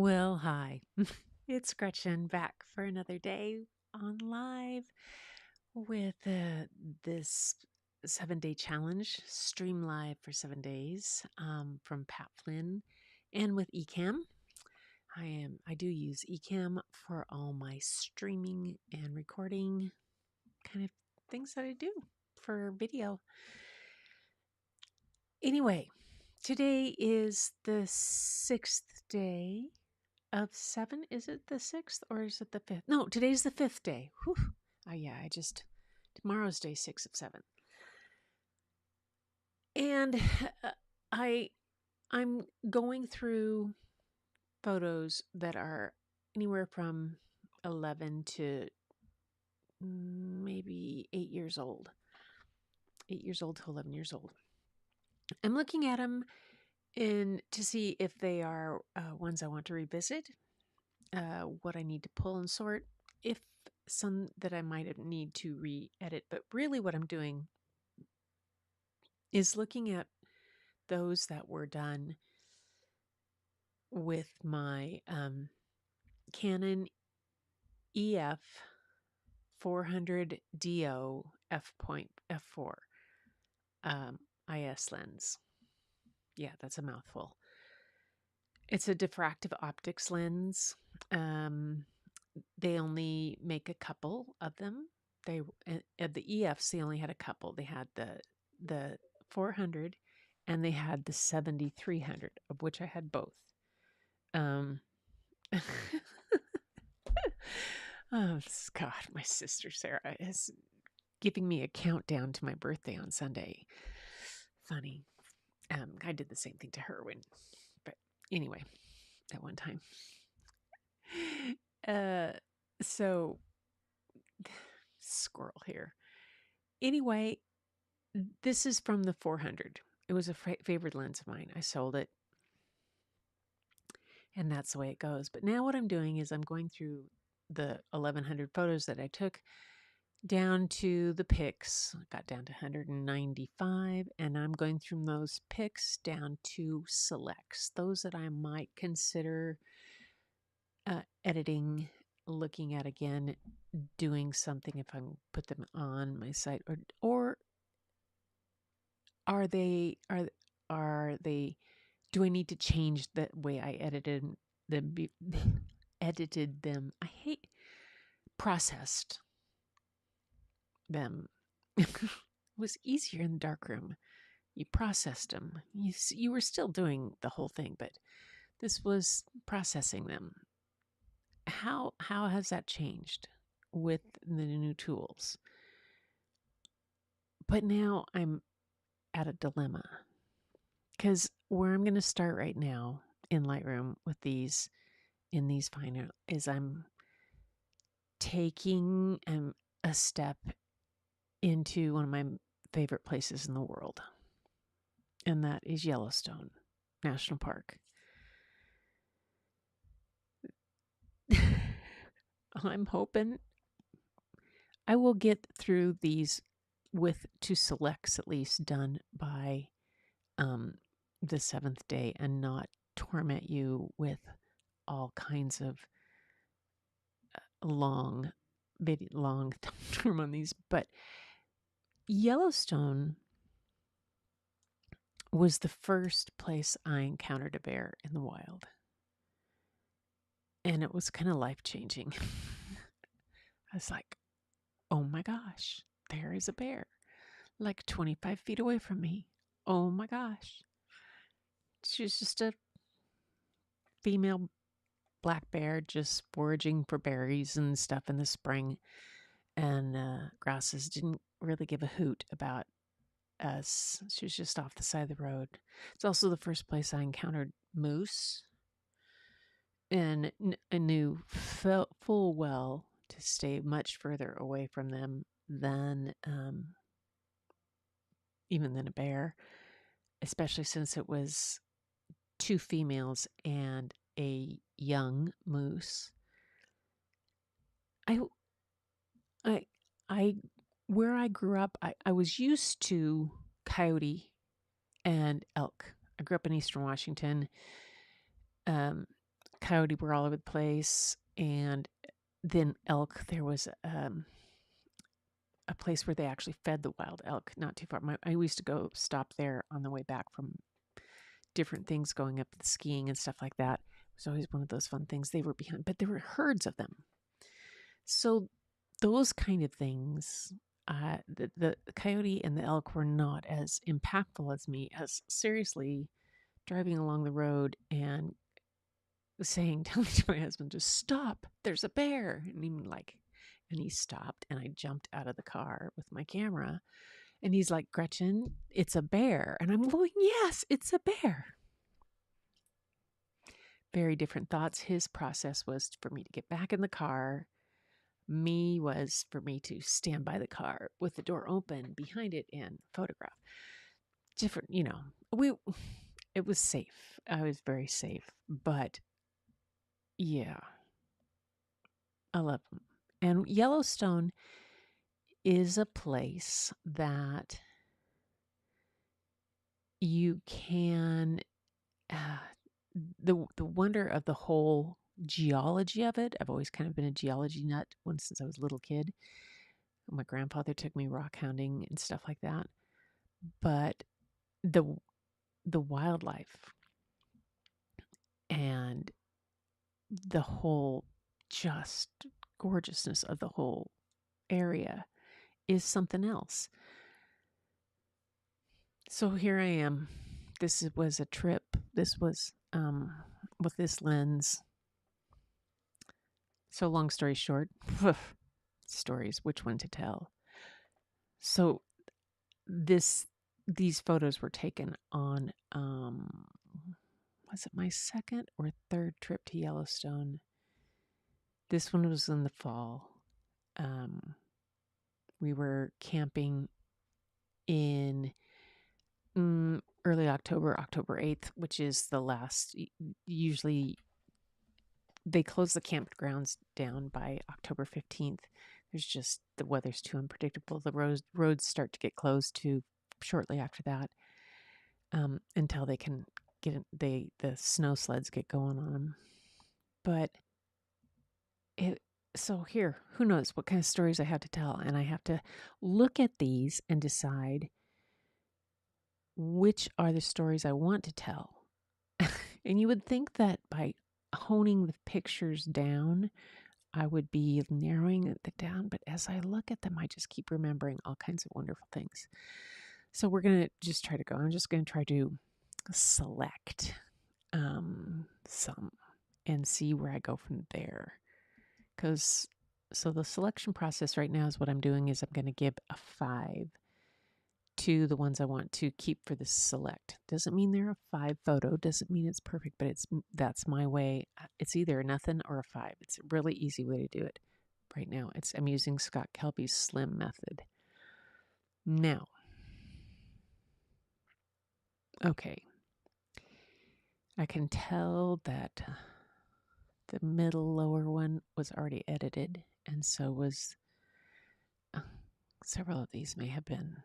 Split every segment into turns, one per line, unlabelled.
Well, hi. It's Gretchen back for another day on live with this 7 day challenge, stream live for 7 days from Pat Flynn and with Ecamm. I do use Ecamm for all my streaming and recording kind of things that I do for video. Anyway, today is the 6th day of 7. Is it the 6th or is it the 5th? No, today's the 5th day. Whew. Oh yeah, tomorrow's day 6 of 7. And I I'm going through photos that are anywhere from 11 to maybe 8 years old. 8 years old to 11 years old. I'm looking at them to see if they are ones I want to revisit, what I need to pull and sort, if some that I might need to re-edit. But really what I'm doing is looking at those that were done with my Canon EF 400DO f4 IS lens. Yeah, that's a mouthful. It's a diffractive optics lens. They only make a couple of them. At the EFs, they only had a couple. They had the 400 and they had the 7300, of which I had both. Oh, God, my sister Sarah is giving me a countdown to my birthday on Sunday. Funny. I did the same thing to her but anyway, at one time. So squirrel here. Anyway, this is from the 400. It was a favorite lens of mine. I sold it. And that's the way it goes. But now what I'm doing is I'm going through the 1100 photos that I took down to the pics. I got down to 195, and I'm going through those pics down to selects, those that I might consider editing, looking at again, doing something if I put them on my site, or are they do I need to change the way I edited them? Edited them. I hate processed them. It was easier in the darkroom. You processed them. You were still doing the whole thing, but this was processing them. How has that changed with the new tools? But now I'm at a dilemma, because where I'm going to start right now in Lightroom with these final is I'm taking a step into one of my favorite places in the world, and that is Yellowstone National Park. I'm hoping I will get through these with 2 selects at least done by the 7th day and not torment you with all kinds of long term on these. But Yellowstone was the first place I encountered a bear in the wild. And it was kind of life-changing. I was like, oh my gosh, there is a bear like 25 feet away from me. Oh my gosh. She's just a female black bear just foraging for berries and stuff in the spring. And grasses didn't really give a hoot about us. She was just off the side of the road. It's also the first place I encountered moose, and I knew full well to stay much further away from them than even than a bear, especially since it was 2 females and a young moose. I where I grew up, I was used to coyote and elk. I grew up in Eastern Washington. coyote were all over the place, and then elk. There was a place where they actually fed the wild elk, not too far. I used to go stop there on the way back from different things, going up the skiing and stuff like that. It was always one of those fun things. They were behind, but there were herds of them. So those kind of things, the coyote and the elk were not as impactful as me as seriously driving along the road and telling to my husband, just stop, there's a bear. And he stopped, and I jumped out of the car with my camera, and he's like, Gretchen, it's a bear. And I'm going, yes, it's a bear. Very different thoughts. His process was for me to get back in the car. Me was for me to stand by the car with the door open behind it and photograph. Different, it was safe. I was very safe, but yeah, I love them. And Yellowstone is a place that you can, the wonder of the whole geology of it. I've always kind of been a geology nut since I was a little kid. My grandfather took me rock hounding and stuff like that. But the wildlife and the whole just gorgeousness of the whole area is something else. So here I am. This was a trip. This was with this lens. So long story short, stories, which one to tell? So these photos were taken on was it my second or third trip to Yellowstone? This one was in the fall. We were camping in early October, October 8th, which is the last. Usually they close the campgrounds down by October 15th. There's just, the weather's too unpredictable. The roads start to get closed too shortly after that, until they can the snow sleds get going on them. But so here, who knows what kind of stories I have to tell, and I have to look at these and decide which are the stories I want to tell. And you would think that by honing the pictures down, I would be narrowing it down, but as I look at them, I just keep remembering all kinds of wonderful things. So we're going to just try to go. I'm just going to try to select some and see where I go from there. So the selection process right now is what I'm doing is I'm going to give a 5 to the ones I want to keep for the select. Doesn't mean they're a 5 photo. Doesn't mean it's perfect, but that's my way. It's either a nothing or a 5. It's a really easy way to do it. Right now, I'm using Scott Kelby's SLIM method. Now, okay, I can tell that the middle lower one was already edited, and so was several of these may have been.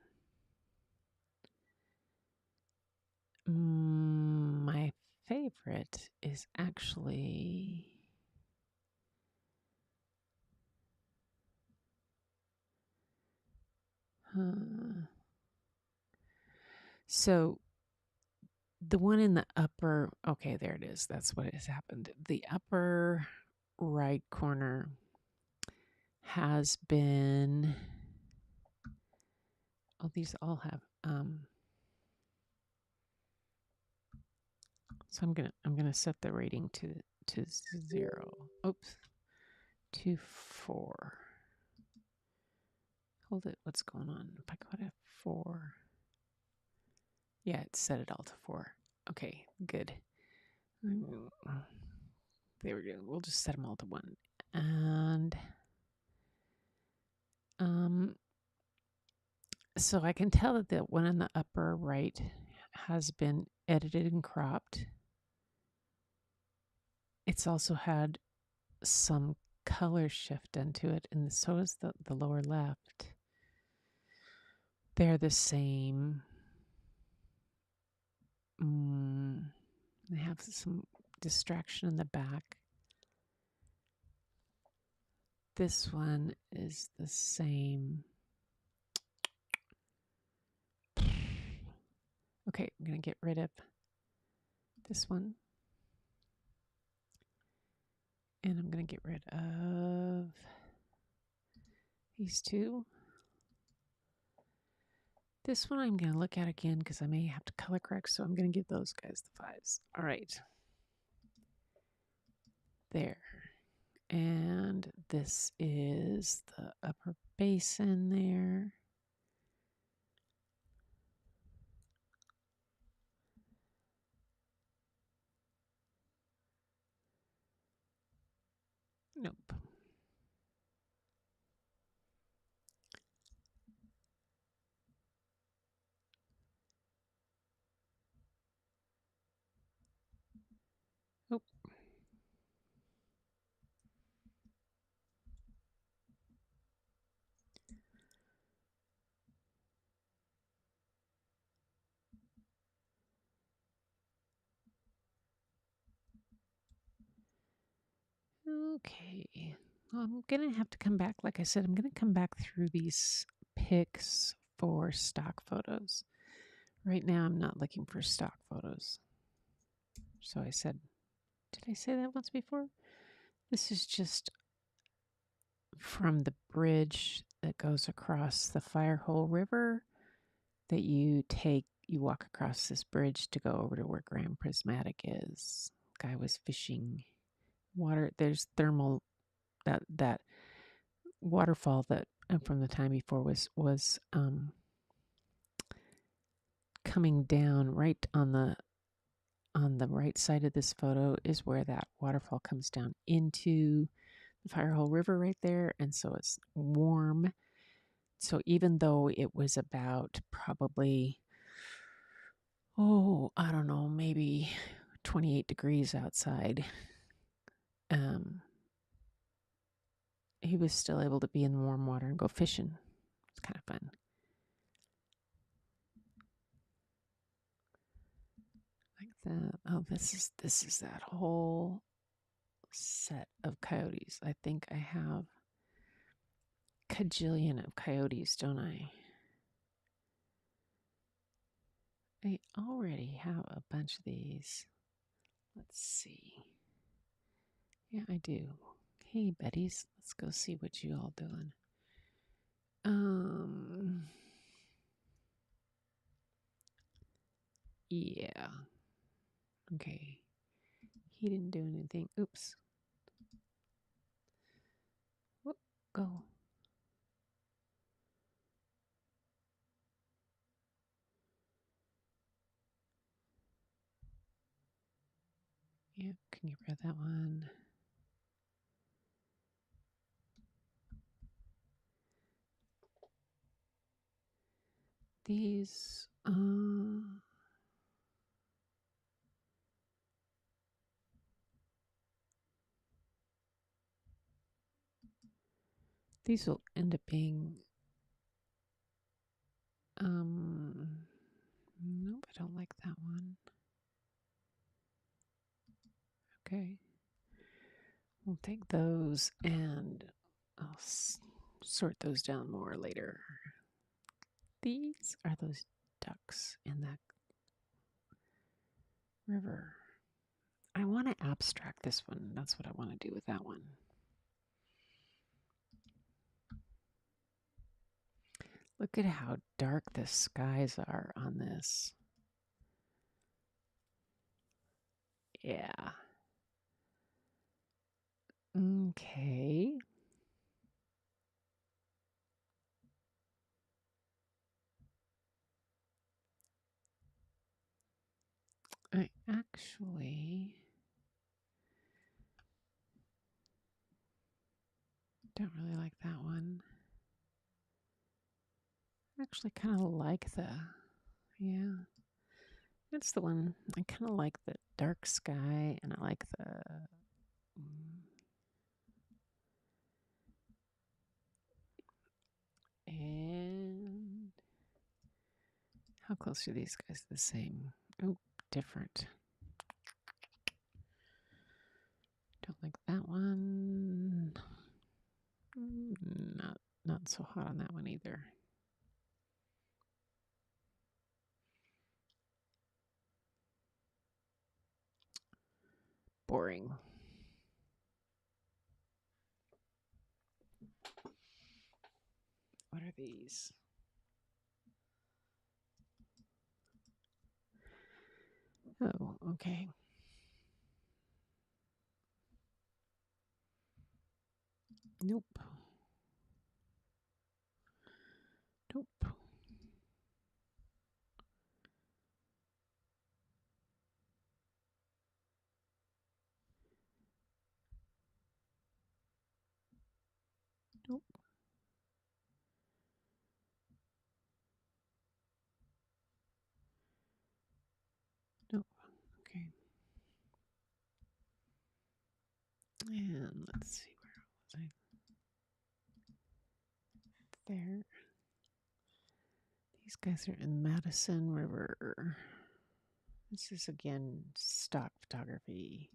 My favorite is actually so the one in the upper, okay, there it is. That's what has happened. The upper right corner has been, these all have, so I'm gonna set the rating to 0. Oops, to 4. Hold it. What's going on? If I go to 4, yeah, it set it all to 4. Okay, good. There we go. We'll just set them all to 1. And so I can tell that the one in the upper right has been edited and cropped. It's also had some color shift into it, and so is the lower left. They're the same. They have some distraction in the back. This one is the same. Okay, I'm going to get rid of this one. And I'm going to get rid of these two. This one I'm going to look at again because I may have to color correct, so I'm going to give those guys the 5s. All right. There. And this is the upper basin there. Nope. Nope. Okay. I'm going to have to come back. Like I said, I'm going to come back through these pics for stock photos. Right now, I'm not looking for stock photos. So I said, did I say that once before? This is just from the bridge that goes across the Firehole River that you walk across this bridge to go over to where Grand Prismatic is. Guy was fishing water. There's thermal, that waterfall that from the time before was coming down right on the right side of this photo is where that waterfall comes down into the Firehole River right there. And so it's warm. So even though it was about probably, I don't know, maybe 28 degrees outside, he was still able to be in the warm water and go fishing. It's kind of fun. Like that. Oh, this is that whole set of coyotes. I think I have cajillion of coyotes, don't I? I already have a bunch of these. Let's see. Yeah, I do. Hey, Betties, let's go see what you all doing. Yeah. Okay. He didn't do anything. Oops. Whoop, go. Yeah, can you read that one? These, these will end up being, nope, I don't like that one. Okay. We'll take those and I'll sort those down more later. These are those ducks in that river. I want to abstract this one. That's what I want to do with that one. Look at how dark the skies are on this. Yeah. Okay. I actually don't really like that one. I actually kind of like yeah, that's the one. I kind of like the dark sky, and I like the, and how close are these guys the same? Oh, different. one. Not so hot on that one either. Boring. What are these? Oh, okay. Nope. Nope. Nope. Nope. Okay. And let's see, where was I? There. These guys are in Madison River. This is again stock photography.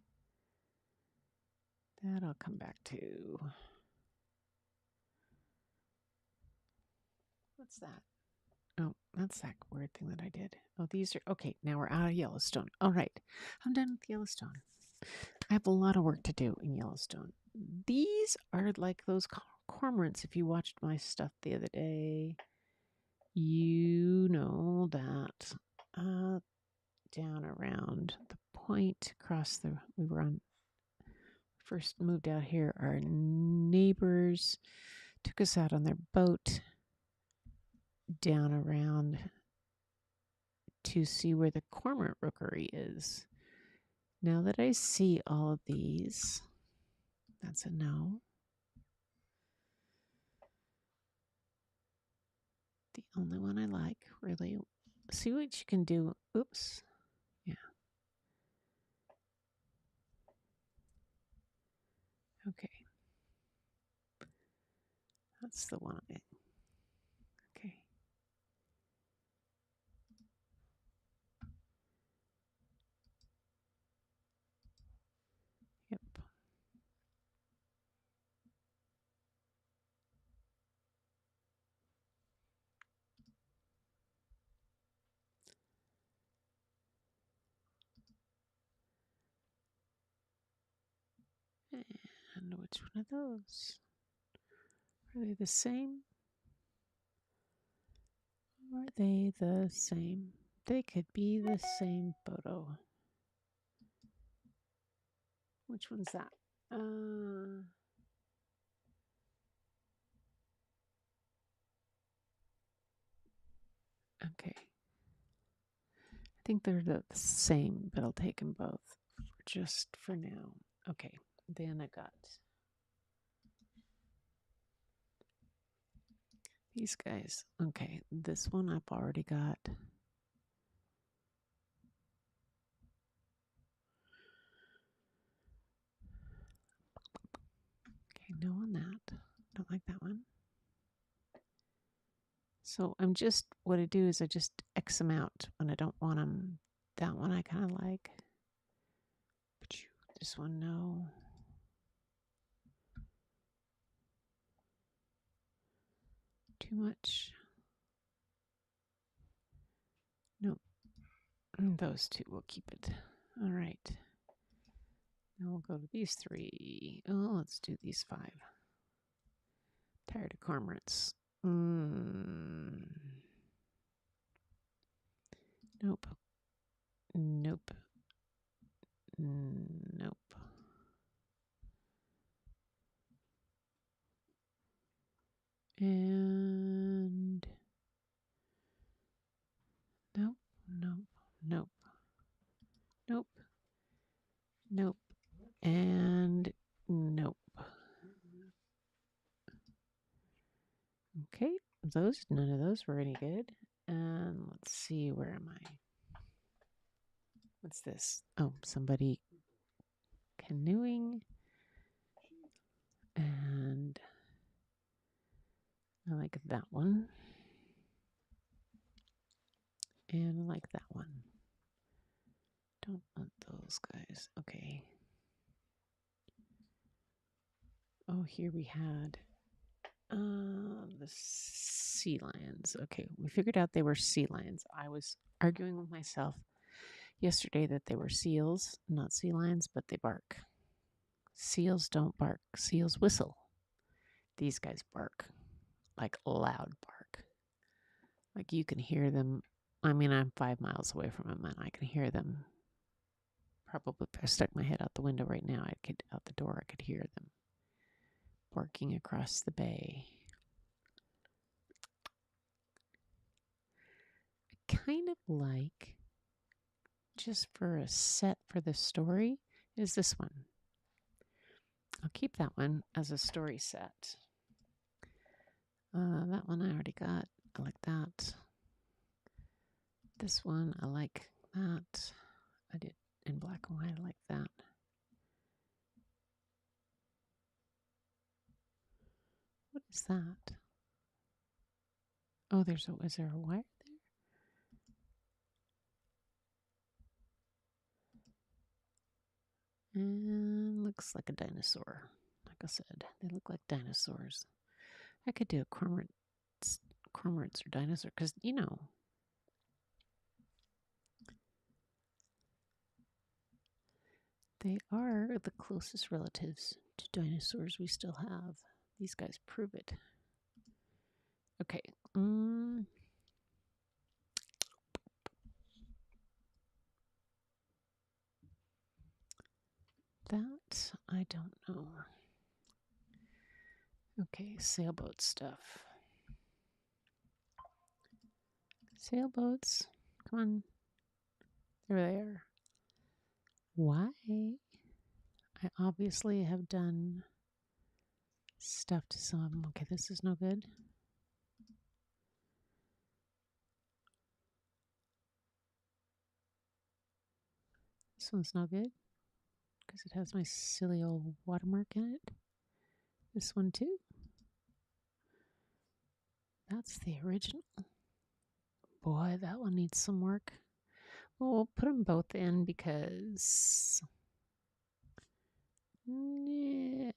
That I'll come back to. What's that? Oh, that's that weird thing that I did. Oh, these are okay. Now we're out of Yellowstone. All right, I'm done with Yellowstone. I have a lot of work to do in Yellowstone. These are like those cormorants. If you watched my stuff the other day, you know that down around the point across the, we were on, first moved out here, our neighbors took us out on their boat down around to see where the cormorant rookery is. Now that I see all of these, that's a no. The only one I like, really. See what you can do. Oops. Yeah. Okay. That's the one. Okay. Yep. And which one of those? Are they the same? Are they the same? They could be the same photo. Which one's that? Okay. I think they're the same, but I'll take them both just for now. Okay. Then I got these guys. Okay. This one I've already got. Okay. No on that. Don't like that one. So I'm just, what I do is I just X them out when I don't want them. That one I kind of like. This one, no. Too much. Nope. Those two, we'll keep it. All right. Now we'll go to these three. Oh, let's do these five. Tired of cormorants. Nope. Nope. Nope. And nope, nope, nope, nope, nope, and nope. Okay, none of those were any good. And let's see, where am I? What's this? Oh, somebody canoeing. And I like that one. And I like that one. Don't want those guys. Okay. Oh, here we had the sea lions. Okay, we figured out they were sea lions. I was arguing with myself yesterday that they were seals, not sea lions, but they bark. Seals don't bark. Seals whistle. These guys bark, like loud bark. Like you can hear them. I mean, I'm 5 miles away from them, and I can hear them. Probably if I stuck my head out the window right now, out the door, I could hear them barking across the bay. I kind of like, just for a set for the story, is this one. I'll keep that one as a story set. That one I already got. I like that. This one, I like that. I did in black and white. I like that. What is that? Oh, is there a wire there? And looks like a dinosaur. Like I said, they look like dinosaurs. I could do a cormorants or dinosaur because, they are the closest relatives to dinosaurs we still have. These guys prove it. Okay. That I don't know. Okay, sailboat stuff. Sailboats. Come on. There they are. Why? I obviously have done stuff to some of them. Okay, this is no good. This one's no good because it has my silly old watermark in it. This one too. That's the original. Boy, that one needs some work. Well, we'll put them both in because... Yeah.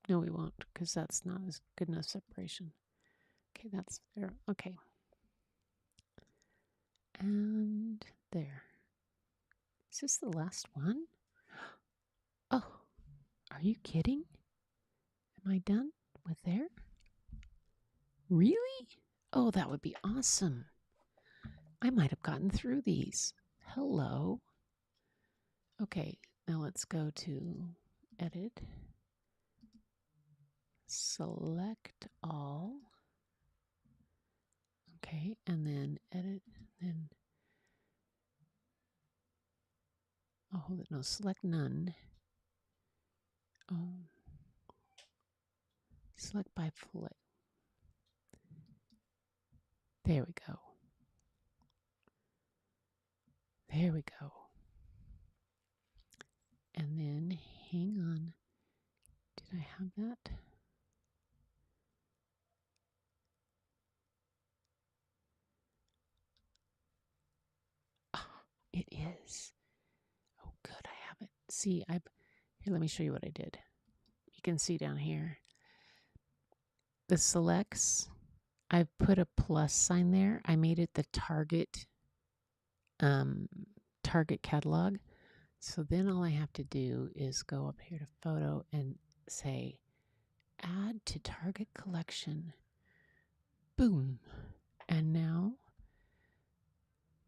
No, we won't, because that's not as good enough separation. Okay, that's there. Okay. And there. Is this the last one? Oh, are you kidding? Am I done with there? Really? Oh, that would be awesome. I might have gotten through these. Hello. Okay, now let's go to Edit. Select all. Okay, and then Edit, then... Oh, hold it. No, select none. Oh. Select by flip. There we go. There we go. And then, hang on. Did I have that? Oh, it is. Oh, good. I have it. See, here, let me show you what I did. You can see down here. The selects, I've put a plus sign there. I made it the target catalog. So then all I have to do is go up here to photo and say add to target collection. Boom. And now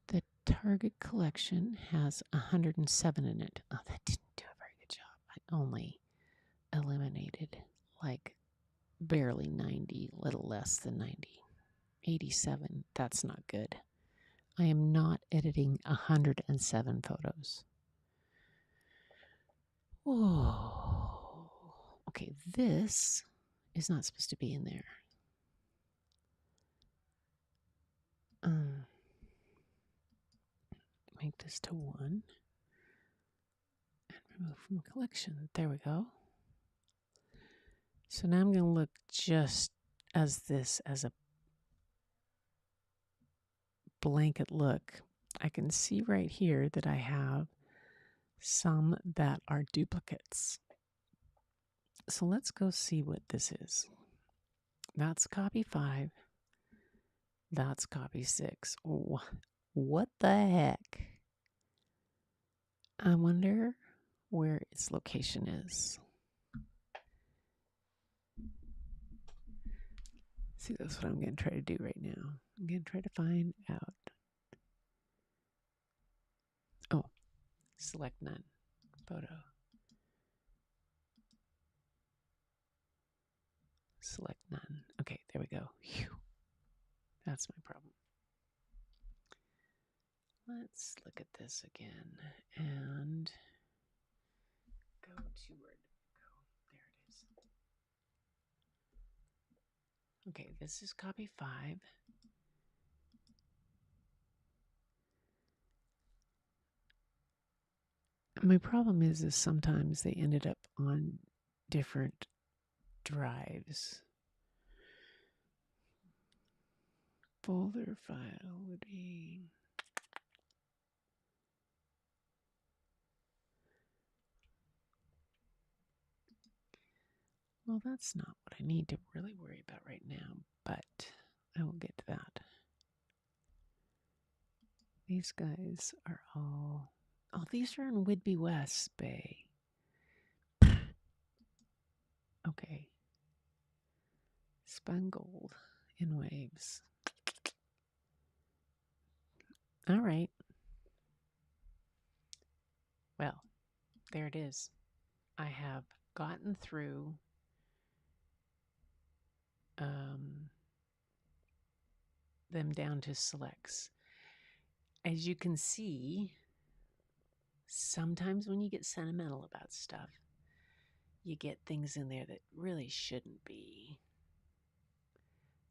the target collection has 107 in it. Oh, that didn't do a very good job. I only eliminated like barely 90, little less than 90. 87. That's not good. I am not editing 107 photos. Whoa. Okay, this is not supposed to be in there. Make this to 1 and remove from collection. There we go. So now I'm going to look just as this as a blanket look. I can see right here that I have some that are duplicates. So let's go see what this is. That's copy 5. That's copy 6. What the heck? I wonder where its location is. See, that's what I'm going to try to do right now. I'm going to try to find out. Oh, select none. Photo. Select none. Okay, there we go. Phew. That's my problem. Let's look at this again and go to where did it go? There it is. Okay, this is copy 5. My problem is sometimes they ended up on different drives. Folder file would be. Well, that's not what I need to really worry about right now, but I will get to that. These guys are all. Oh, these are in Whidbey West Bay. Okay. Spun gold in waves. All right. Well, there it is. I have gotten through them down to selects. As you can see, sometimes when you get sentimental about stuff, you get things in there that really shouldn't be.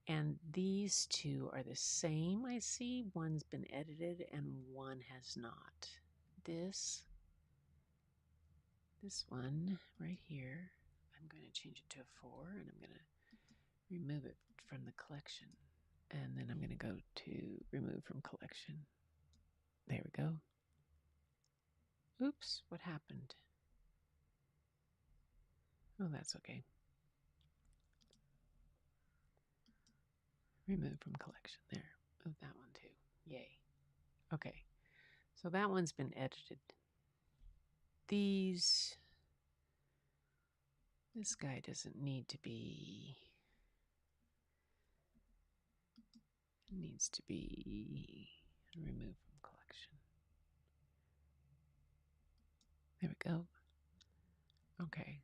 And these two are the same, I see. One's been edited and one has not. This one right here, I'm going to change it to a 4 and I'm going to remove it from the collection. And then I'm going to go to remove from collection. There we go. Oops, what happened? Oh, that's okay. Remove from collection. There. Oh, that one too. Yay. Okay. So that one's been edited. This guy doesn't need to be. It needs to be removed from collection. There we go. Okay.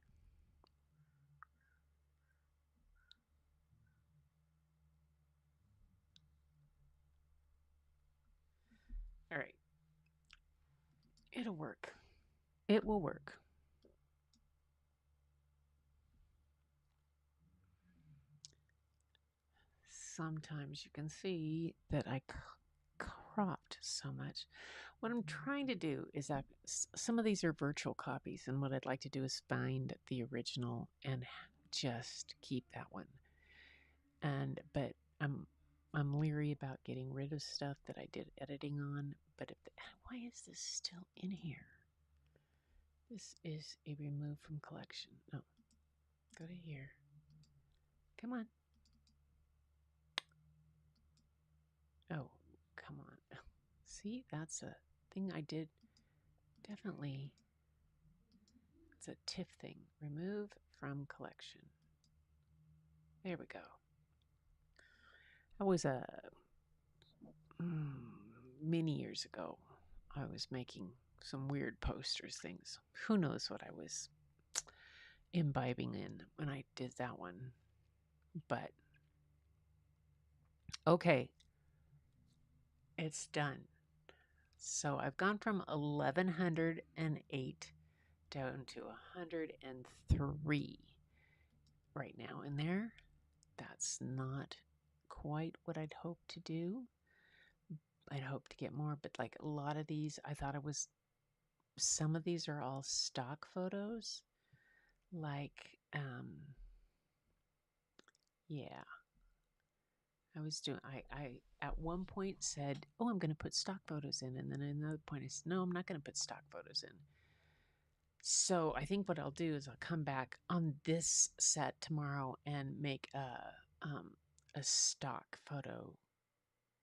All right. It'll work. It will work. Sometimes you can see that I cropped so much. What I'm trying to do is that some of these are virtual copies, and what I'd like to do is find the original and just keep that one. But I'm leery about getting rid of stuff that I did editing on. But why is this still in here? This is a remove from collection. No, go to here. Come on. Oh, come on. See, that's a thing I did. Definitely. It's a TIFF thing. Remove from collection. There we go. I was many years ago. I was making some weird posters things. Who knows what I was imbibing in when I did that one. But okay, it's done. So I've gone from 1108 down to 103 right now in there. That's not quite what I'd hoped to do. I'd hoped to get more, but like a lot of these, I thought it was, some of these are all stock photos. Like, yeah. I was doing, I at one point said, oh, I'm going to put stock photos in. And then at another point I said, no, I'm not going to put stock photos in. So I think what I'll do is I'll come back on this set tomorrow and make a stock photo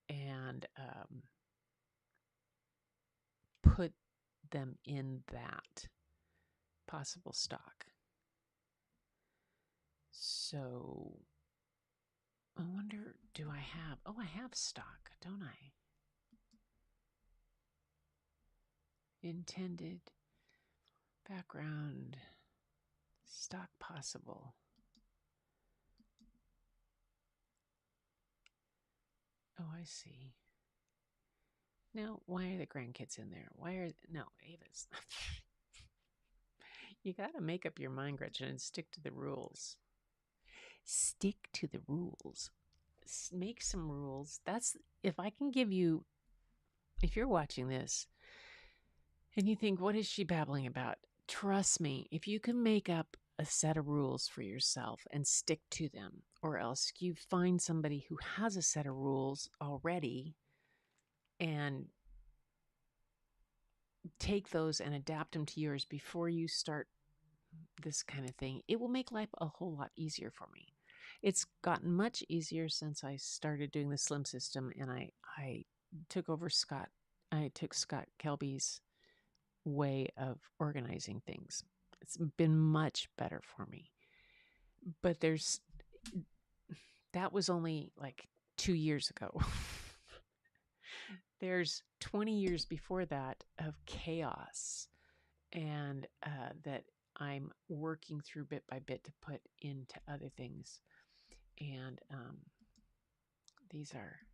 and put them in that possible stock. So I wonder, do I have, oh, I have stock, don't I? Intended background, stock possible. Oh, I see. Now, why are the grandkids in there? Why are, no, Ava's. You got to make up your mind, Gretchen, and stick to the rules. Stick to the rules. Make some rules. That's, if I can give you, if you're watching this and you think, what is she babbling about? Trust me, if you can make up a set of rules for yourself and stick to them, or else you find somebody who has a set of rules already and take those and adapt them to yours before you start this kind of thing, it will make life a whole lot easier for me. It's gotten much easier since I started doing the Slim System, and I took over Scott. I took Scott Kelby's way of organizing things. It's been much better for me. But that was only like 2 years ago. There's 20 years before that of chaos, and that I'm working through bit by bit to put into other things. And these are,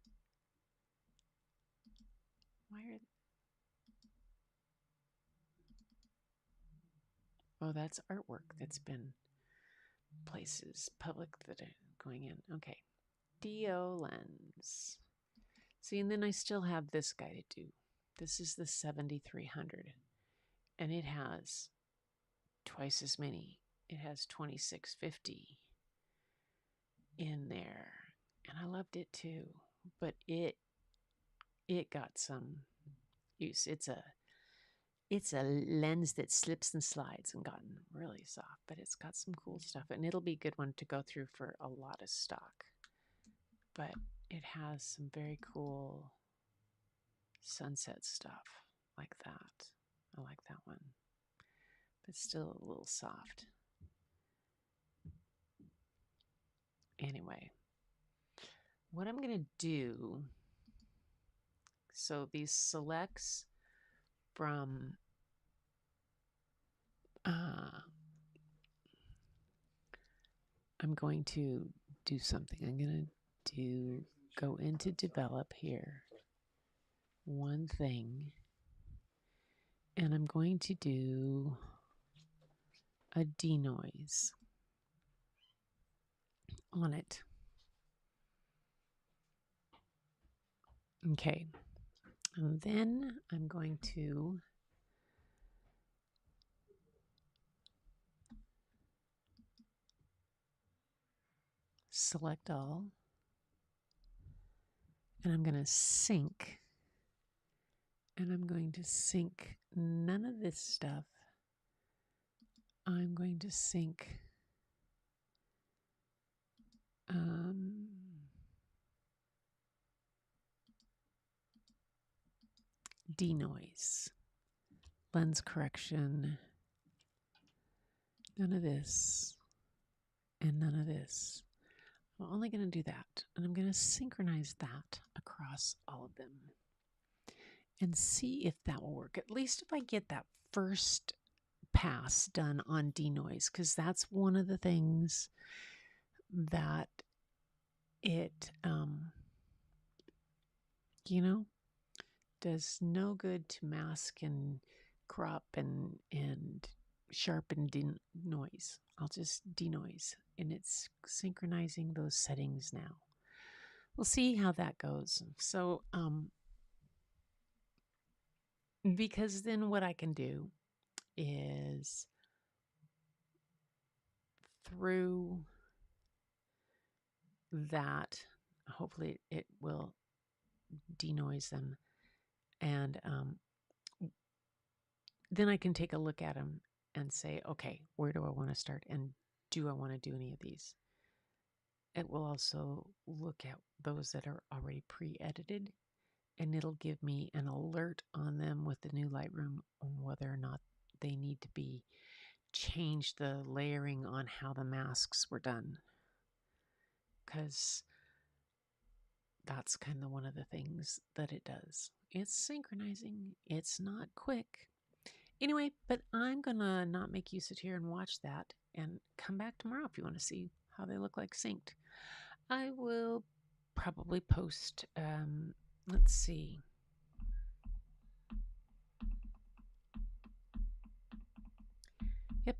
why are, oh, that's artwork that's been places, public that are going in. Okay. DO lens. See, and then I still have this guy to do. This is the 7300, and it has twice as many. It has 2650 in there, and I loved it too. But it got some use. It's a lens that slips and slides and gotten really soft, but it's got some cool stuff, and it'll be a good one to go through for a lot of stock. But it has some very cool sunset stuff like that. I like that one, but still a little soft. Anyway, what I'm going to do, so these selects from I'm going to do something. I'm going to go into develop here, one thing, and I'm going to do a denoise on it. Okay, and then I'm going to select all, and I'm going to sync, and I'm going to sync none of this stuff. I'm going to sync denoise, lens correction, none of this, and none of this. I'm only going to do that, and I'm going to synchronize that across all of them and see if that will work. At least if I get that first pass done on denoise, because that's one of the things that it, does no good to mask and crop and sharpen denoise. I'll just denoise, and it's synchronizing those settings now. We'll see how that goes. So, because then what I can do is through that, hopefully it will denoise them, and then I can take a look at them and say, okay, where do I want to start? And do I want to do any of these? It will also look at those that are already pre-edited, and it'll give me an alert on them with the new Lightroom on whether or not they need to be changed, the layering on how the masks were done. Because that's kind of one of the things that it does. It's synchronizing. It's not quick. Anyway, but I'm going to not make you sit here and watch that and come back tomorrow if you want to see how they look like synced. I will probably post, let's see. Yep,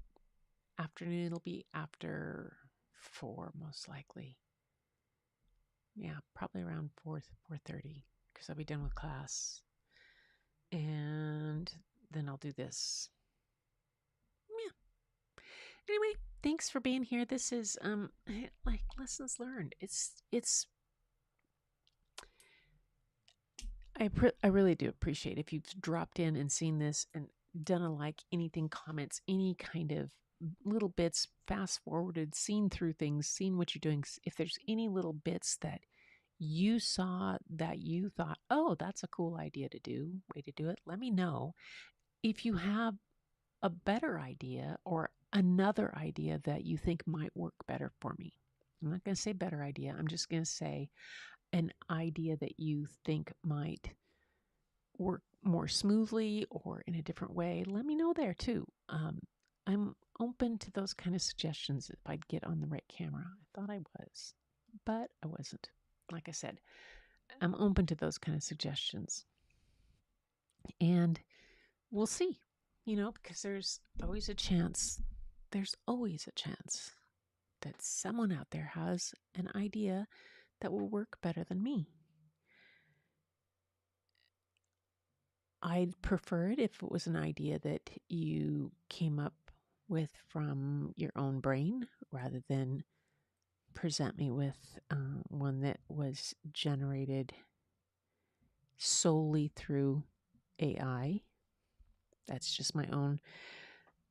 afternoon. It'll be after 4 most likely. Yeah, probably around 4:30 because I'll be done with class. And then I'll do this. Yeah. Anyway, thanks for being here. This is like lessons learned. It's I really do appreciate if you've dropped in and seen this and done a like, anything, comments, any kind of little bits, fast forwarded, seen through things, seen what you're doing. If there's any little bits that you saw that you thought, oh, that's a cool idea to do, way to do it, let me know. If you have a better idea or another idea that you think might work better for me, I'm not going to say better idea, I'm just going to say an idea that you think might work more smoothly or in a different way, let me know there too. I'm open to those kind of suggestions if I'd get on the right camera. I thought I was, but I wasn't. Like I said, I'm open to those kind of suggestions. And we'll see, because there's always a chance. There's always a chance that someone out there has an idea that will work better than me. I'd prefer it if it was an idea that you came up with from your own brain rather than present me with one that was generated solely through AI. That's just my own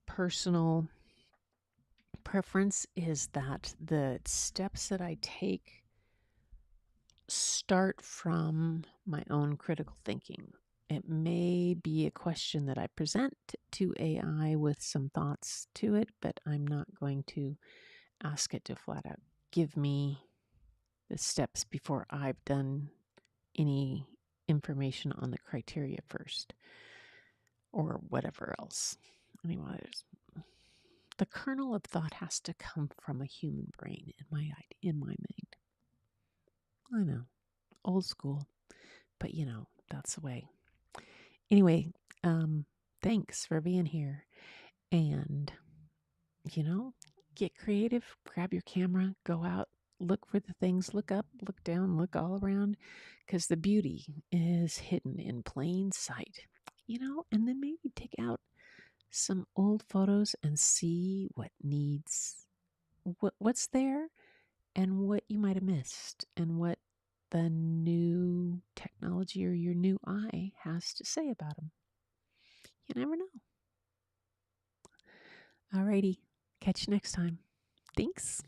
personal preference, is that the steps that I take start from my own critical thinking. It may be a question that I present to AI with some thoughts to it, but I'm not going to ask it to flat out give me the steps before I've done any information on the criteria first or whatever else. Anyway, the kernel of thought has to come from a human brain in my mind. I know, old school, but that's the way. Anyway, thanks for being here. And, get creative, grab your camera, go out, look for the things, look up, look down, look all around, because the beauty is hidden in plain sight, and then maybe take out some old photos and see what's there and what you might have missed and what the new technology or your new eye has to say about them. You never know. Alrighty. Catch you next time. Thanks.